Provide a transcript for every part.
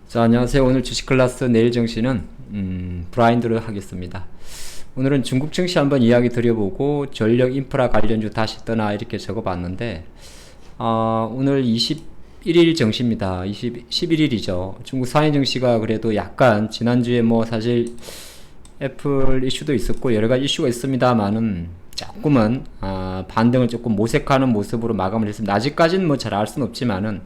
자, 안녕하세요. 오늘 주식 클래스 내일 정시는 브라인드를 하겠습니다. 오늘은 중국 증시 한번 이야기 드려보고 전력 인프라 관련주 다시 떠나 이렇게 적어봤는데 오늘 21일 정시입니다. 11일이죠. 중국 상해 증시가 그래도 약간 지난주에 뭐 사실 애플 이슈도 있었고 여러가지 이슈가 있습니다만은 조금은 반등을 조금 모색하는 모습으로 마감을 했습니다. 아직까지는 뭐 잘 알 수는 없지만은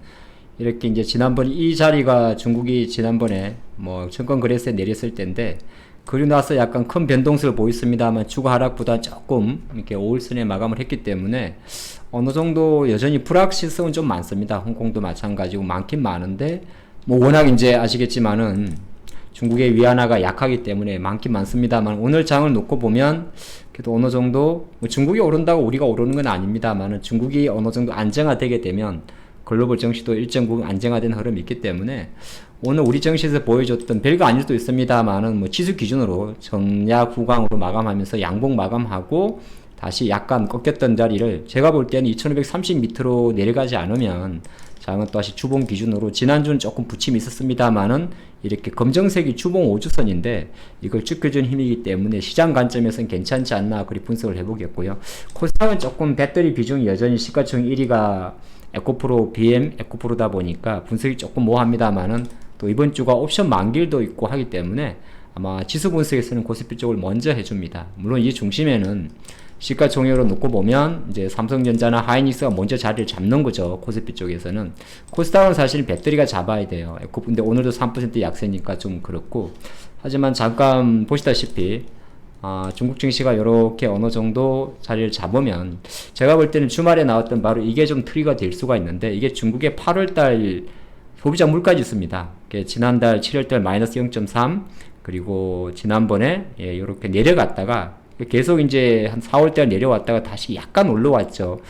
이렇게 이제 지난번 이 자리가 중국이 지난번에 뭐 증권 거래소에 내렸을 때인데 그리고 나서 약간 큰 변동성을 보였습니다만 추가 하락보다 조금 이렇게 5일선에 마감을 했기 때문에 어느 정도 여전히 불확실성은 좀 많습니다. 홍콩도 마찬가지고 많긴 많은데 뭐 워낙 이제 아시겠지만은 중국의 위안화가 약하기 때문에 많긴 많습니다만 오늘 장을 놓고 보면 그래도 어느 정도 뭐 중국이 오른다고 우리가 오르는 건 아닙니다만은 중국이 어느 정도 안정화되게 되면 글로벌 정시도 일정 부분 안정화된 흐름이 있기 때문에 오늘 우리 정시에서 보여줬던 별거 아닐 수도 있습니다만은 뭐 지수 기준으로 정약 후강으로 마감하면서 양봉 마감하고 다시 약간 꺾였던 자리를 제가 볼 때는 2530 밑으로 내려가지 않으면 장은 또 다시 주봉 기준으로 지난주는 조금 부침이 있었습니다만은 이렇게 검정색이 주봉 5주선인데 이걸 지켜준 힘이기 때문에 시장 관점에서는 괜찮지 않나 그리 분석을 해보겠고요. 코스닥은 조금 배터리 비중이 여전히 시가총 1위가 에코프로, BM 에코프로다 보니까 분석이 조금 모호합니다만은 또 이번 주가 옵션 만기일도 있고 하기 때문에 아마 지수 분석에서는 코스피 쪽을 먼저 해줍니다. 물론 이 중심에는 시가총액으로 놓고 보면 이제 삼성전자나 하이닉스가 먼저 자리를 잡는 거죠. 코스피 쪽에서는. 코스닥은 사실 배터리가 잡아야 돼요. 근데 오늘도 3% 약세니까 좀 그렇고. 하지만 잠깐 보시다시피 중국 증시가 이렇게 어느 정도 자리를 잡으면 제가 볼 때는 주말에 나왔던 바로 이게 좀 트리거 될 수가 있는데 이게 중국의 8월달 소비자 물가지 있습니다. 지난달 7월달 마이너스 0.3 그리고 지난번에 이렇게 내려갔다가 계속 이제 한 4월달 내려왔다가 다시 약간 올라왔죠.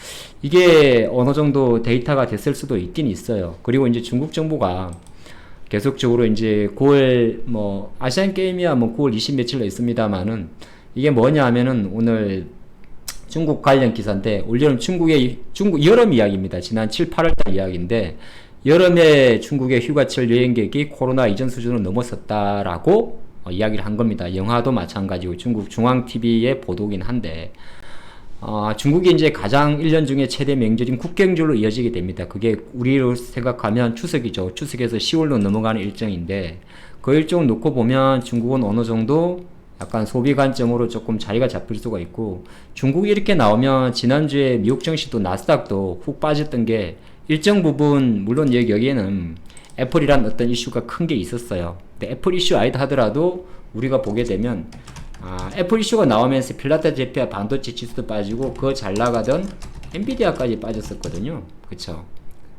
이게 어느 정도 데이터가 됐을 수도 있긴 있어요. 그리고 이제 중국 정부가 계속적으로 이제 9월 뭐 아시안 게임이야 뭐 9월 20 며칠로 있습니다만은 이게 뭐냐 하면은 오늘 중국 관련 기사인데 올여름 중국 여름 이야기입니다. 지난 7, 8월 달 이야기인데 여름에 중국의 휴가철 여행객이 코로나 이전 수준을 넘어섰다라고 이야기를 한 겁니다. 영화도 마찬가지고 중국 중앙TV의 보도긴 한데 중국이 이제 가장 1년 중에 최대 명절인 국경절로 이어지게 됩니다. 그게 우리로 생각하면 추석이죠. 추석에서 10월로 넘어가는 일정인데 그 일정을 놓고 보면 중국은 어느 정도 약간 소비 관점으로 조금 자리가 잡힐 수가 있고 중국이 이렇게 나오면 지난주에 미국 증시도 나스닥도 훅 빠졌던 게 일정 부분 물론 여기에는 애플이란 어떤 이슈가 큰 게 있었어요. 근데 애플 이슈 아니다 하더라도 우리가 보게 되면 애플 이슈가 나오면서 필라테 제피아 반도체 지수도 빠지고 그거 잘 나가던 엔비디아까지 빠졌었거든요. 그쵸?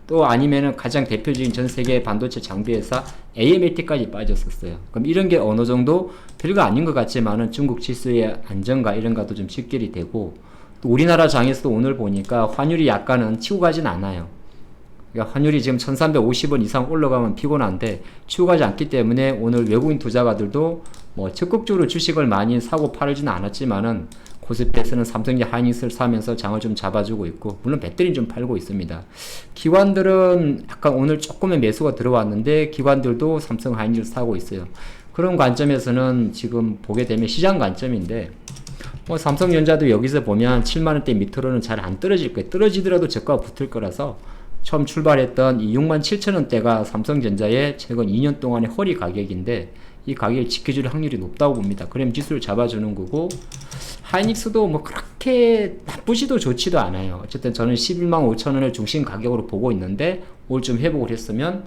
또 아니면은 가장 대표적인 전 세계 반도체 장비 회사 AMAT까지 빠졌었어요. 그럼 이런 게 어느 정도 별거 아닌 것 같지만은 중국 지수의 안정과 이런 것도 좀 직결이 되고 또 우리나라 장에서도 오늘 보니까 환율이 약간은 치고 가진 않아요. 그러니까 환율이 지금 1350원 이상 올라가면 피곤한데 치고 가지 않기 때문에 오늘 외국인 투자가들도 뭐 적극적으로 주식을 많이 사고 팔지는 않았지만은 코스피에서는 삼성전자 하이닉스를 사면서 장을 좀 잡아주고 있고 물론 배터리는 좀 팔고 있습니다. 기관들은 약간 오늘 조금의 매수가 들어왔는데 기관들도 삼성 하이닉스를 사고 있어요. 그런 관점에서는 지금 보게 되면 시장 관점인데 뭐 삼성전자도 여기서 보면 7만원대 밑으로는 잘 안 떨어질 거예요. 떨어지더라도 저가가 붙을 거라서 처음 출발했던 이 67,000원대가 삼성전자의 최근 2년 동안의 허리 가격인데 이 가격을 지켜줄 확률이 높다고 봅니다. 그럼 지수를 잡아주는 거고 하이닉스도 뭐 그렇게 나쁘지도 좋지도 않아요. 어쨌든 저는 11만 5천원을 중심 가격으로 보고 있는데 오늘 좀 회복을 했으면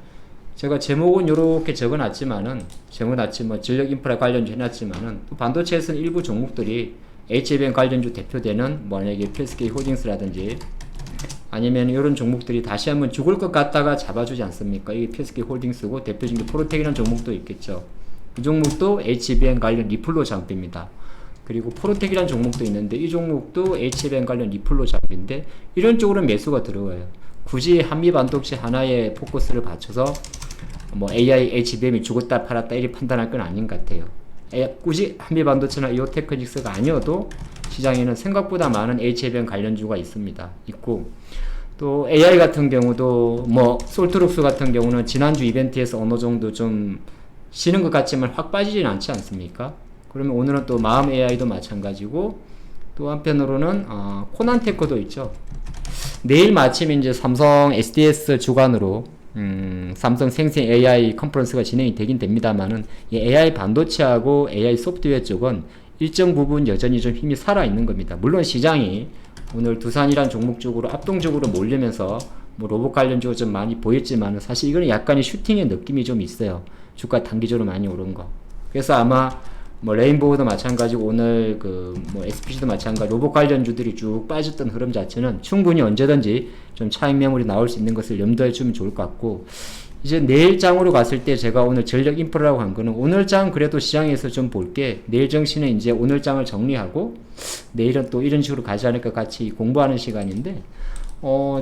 제가 제목은 이렇게 적어놨지만은 뭐 전력 인프라 관련주 해놨지만은 반도체에서는 일부 종목들이 HBM 관련주 대표되는 만약에 PSK 홀딩스라든지 아니면 이런 종목들이 다시 한번 죽을 것 같다가 잡아주지 않습니까? 이게 PSK 홀딩스고 대표적인 게 프로텍이라는 종목도 있겠죠. 이 종목도 HBM 관련 리플로 장비입니다. 그리고 프로텍이라는 종목도 있는데 이 종목도 HBM 관련 리플로 장비인데 이런 쪽으로는 매수가 들어와요. 굳이 한미 반도체 하나에 포커스를 맞춰서 뭐 AI, HBM이 죽었다 팔았다 이렇게 판단할 건 아닌 것 같아요. 굳이 한미 반도체나 이오테크닉스가 아니어도 시장에는 생각보다 많은 HBM 관련주가 있습니다. 있고 또 AI 같은 경우도 뭐 솔트룩스 같은 경우는 지난주 이벤트에서 어느 정도 좀 쉬는 것 같지만 확 빠지진 않지 않습니까? 그러면 오늘은 또 마음 AI도 마찬가지고, 또 한편으로는 코난테크도 있죠. 내일 마침 이제 삼성 SDS 주관으로 삼성 생생 AI 컨퍼런스가 진행이 되긴 됩니다만은 이 AI 반도체하고 AI 소프트웨어 쪽은 일정 부분 여전히 좀 힘이 살아 있는 겁니다. 물론 시장이 오늘 두산이란 종목 쪽으로 압도적으로 몰리면서 뭐 로봇 관련 쪽으로 좀 많이 보였지만은 사실 이거는 약간의 슈팅의 느낌이 좀 있어요. 주가 단기적으로 많이 오른 거. 그래서 아마 뭐 레인보우도 마찬가지고 오늘 그 뭐 SPC도 마찬가지 로봇 관련주들이 쭉 빠졌던 흐름 자체는 충분히 언제든지 좀 차익 매물이 나올 수 있는 것을 염두에 두면 좋을 것 같고, 이제 내일 장으로 갔을 때 제가 오늘 전력 인프라라고 한 거는 오늘 장 그래도 시장에서 좀 볼게, 내일 정신은 이제 오늘 장을 정리하고 내일은 또 이런 식으로 가지 않을까 같이 공부하는 시간인데,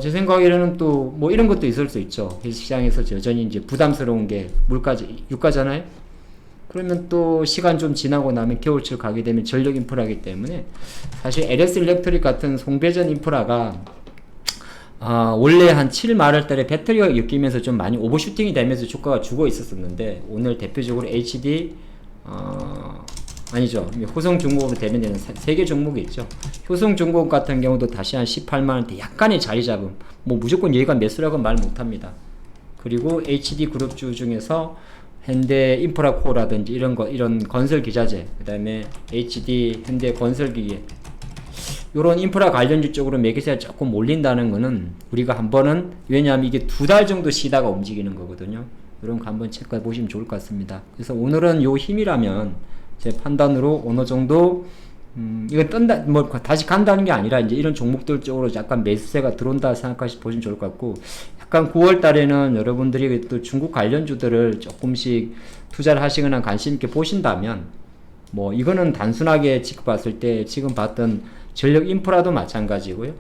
제 생각에는 또 뭐 이런 것도 있을 수 있죠. 시장에서 여전히 이제 부담스러운 게 유가잖아요. 그러면 또 시간 좀 지나고 나면 겨울철 가게 되면 전력 인프라이기 때문에 사실 LS 일렉트릭 같은 송배전 인프라가 원래 한 7, 말월 달에 배터리가 엮이면서 좀 많이 오버슈팅이 되면서 주가가 죽어 있었었는데, 오늘 대표적으로 HD 아니죠, 효성중공업으로 대변되는 3개 종목이 있죠. 효성중공업 같은 경우도 다시 한 18만원대 약간의 자리 잡음, 뭐 무조건 여기가 매수라고 말 못합니다. 그리고 HD 그룹주 중에서 현대 인프라코어라든지 이런 건설 기자재, 그 다음에 HD 현대 건설기계, 요런 인프라 관련주 쪽으로 매기세가 조금 몰린다는 거는 우리가 한번은, 왜냐하면 이게 2달 정도 쉬다가 움직이는 거거든요. 이런 거 한번 체크해 보시면 좋을 것 같습니다. 그래서 오늘은 요 힘이라면 제 판단으로 어느 정도 이거 뜬다, 뭐 다시 간다는 게 아니라 이제 이런 종목들 쪽으로 약간 매수세가 들어온다 생각하시 보시면 좋을 것 같고, 약간 9월 달에는 여러분들이 또 중국 관련주들을 조금씩 투자를 하시거나 관심 있게 보신다면, 뭐 이거는 단순하게 지금 봤을 때 지금 봤던 전력 인프라도 마찬가지고요.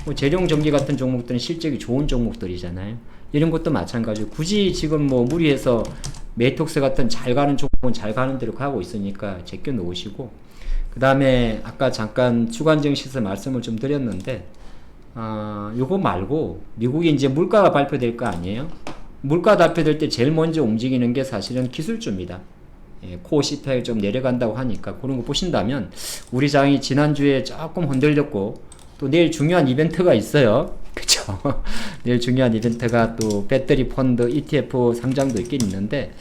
뭐 재룡전기 같은 종목들은 실적이 좋은 종목들이잖아요. 이런 것도 마찬가지고, 굳이 지금 뭐 무리해서 메이톡스 같은 잘 가는 종목은 잘 가는 대로 가고 있으니까 제껴 놓으시고, 그 다음에 아까 잠깐 주간증시에서 말씀을 좀 드렸는데, 요거 말고 미국이 이제 물가가 발표될 거 아니에요? 물가 발표될 때 제일 먼저 움직이는 게 사실은 기술주입니다. 코어 CPI 좀 내려간다고 하니까 그런 거 보신다면, 우리 장이 지난주에 조금 흔들렸고 또 내일 중요한 이벤트가 있어요. 그쵸? 내일 중요한 이벤트가 또 배터리 펀드 ETF 상장도 있긴 있는데,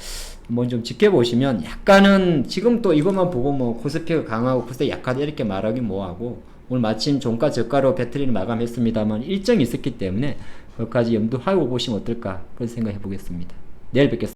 한번 좀 지켜보시면 약간은 지금 또 이것만 보고 뭐 코스피가 강하고 코스피 약하다 이렇게 말하기 뭐하고, 오늘 마침 종가 저가로 배터리를 마감했습니다만 일정이 있었기 때문에 그것까지 염두하고 보시면 어떨까 그런 생각 해보겠습니다. 내일 뵙겠습니다.